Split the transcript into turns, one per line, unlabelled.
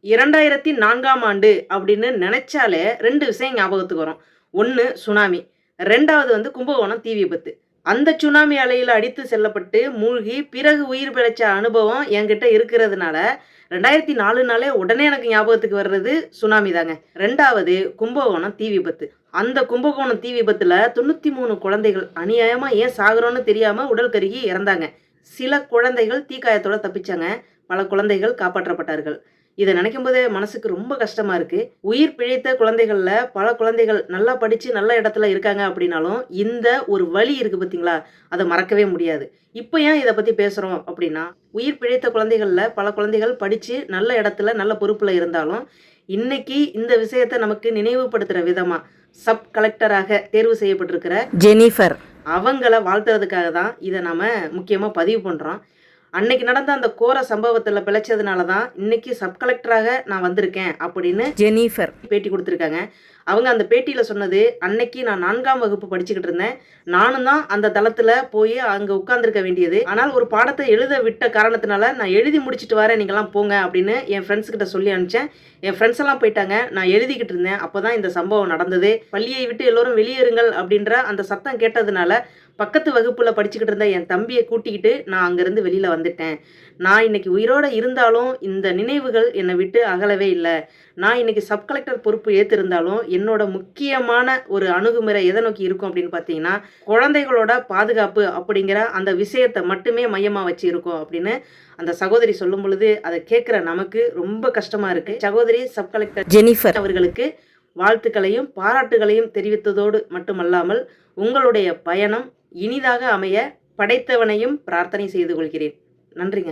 2004ஆம் ஆண்டு அப்படின்னு நினைச்சாலே 2 விஷயம் ஞாபகத்துக்கு வரும். 1 சுனாமி. 2வது வந்து கும்பகோணம் தீ விபத்து. அந்த சுனாமி அலையில அடித்து செல்லப்பட்டு, மூழ்கி பிறகு உயிர் பிழைச்ச அனுபவம் என்கிட்ட இருக்கிறதுனால, 2004னாலே உடனே எனக்கு ஞாபகத்துக்கு வர்றது சுனாமி தாங்க. 2வது கும்பகோணம் தீ விபத்து. அந்த கும்பகோணம் தீ விபத்துல 93 குழந்தைகள் அநியாயமா ஏன் சாகுறோம்னு தெரியாம உடல் கருகி இறந்தாங்க. சில குழந்தைகள் தீக்காயத்தோட தப்பிச்சாங்க. பல குழந்தைகள் காப்பாற்றப்பட்டார்கள். இத நினைக்கும்போதே மனசுக்கு ரொம்ப கஷ்டமா இருக்கு. உயிர் பிழைத்த குழந்தைகள்ல பல குழந்தைகள் நல்லா படிச்சு நல்ல இடத்துல இருக்காங்க அப்படின்னாலும், இந்த ஒரு வலி இருக்கு பார்த்தீங்களா? அத மறக்கவே முடியாது. இப்ப ஏன் இத பத்தி பேசுறோம் அப்படின்னா, உயிர் பிழைத்த குழந்தைகள்ல பல குழந்தைகள் படிச்சு நல்ல இடத்துல, நல்ல பொறுப்புல இருந்தாலும், இன்னைக்கு இந்த விஷயத்த நமக்கு நினைவுபடுத்துற விதமா, சப் கலெக்டராக தேர்வு செய்யப்பட்டிருக்கிற ஜெனிஃபர் அவங்கள வாழ்த்துறதுக்காக தான் இத நாம முக்கியமா பதிவு பண்றோம். அன்னைக்கு நடந்த அந்த கோர சம்பவத்துல பிழைச்சதுனால தான், இன்னைக்கு சப் கலெக்டராக நான் வந்திருக்கேன் அப்படின்னு ஜெனிஃபர் பேட்டி குடுத்துருக்காங்க. அவங்க அந்த பேட்டியில சொன்னது, அன்னைக்கு நான் 4ஆம் வகுப்பு படிச்சுக்கிட்டு இருந்தேன். நானும் தான் அந்த தளத்துல போய் அங்க உட்கார்ந்திருக்க வேண்டியது. ஆனால் ஒரு பாடத்த எழுத விட்ட காரணத்தினால, நான் எழுதி முடிச்சுட்டு வரேன் நீங்கலாம் போங்க அப்படின்னு என் ஃப்ரெண்ட்ஸ் கிட்ட சொல்லி அனுப்பிச்சேன். என் ஃப்ரெண்ட்ஸ் எல்லாம் போயிட்டாங்க. நான் எழுதிக்கிட்டு இருந்தேன். அப்பதான் இந்த சம்பவம் நடந்தது. பள்ளியை விட்டு எல்லோரும் வெளியேறுங்கள் அப்படின்ற அந்த சத்தம் கேட்டதுனால, பக்கத்து வகுப்புல படிச்சுக்கிட்டு இருந்த என் தம்பிய கூட்டிக்கிட்டு நான் அங்கருந்து வெளியில வந்துட்டேன். நான் இன்னைக்கு உயிரோட இருந்தாலும், இந்த நினைவுகள் என்னை விட்டு அகலவே இல்ல. நான் இன்னைக்கு சப் கலெக்டர் பொறுப்பு ஏத்திருந்தாலும், என்னோட முக்கியமான ஒரு அணுகுமுறை எத நோக்கி இருக்கும் அப்படின்னு பார்த்தீங்கன்னா, குழந்தைகளோட பாதுகாப்பு அப்படிங்கிற அந்த விஷயத்த மட்டுமே மையமா வச்சு இருக்கும் அப்படின்னு அந்த சகோதரி சொல்லும் பொழுது, அத கேட்கிற நமக்கு ரொம்ப கஷ்டமா இருக்கு. சகோதரி சப் கலெக்டர் ஜெனிஃபர் அவர்களுக்கு வாழ்த்துக்களையும், பாராட்டுகளையும் தெரிவித்ததோடு மட்டுமல்லாமல், உங்களுடைய பயணம் இனிதாக அமைய படைத்தவனையும் பிரார்த்தனை செய்து கொள்கிறேன். நன்றிங்க.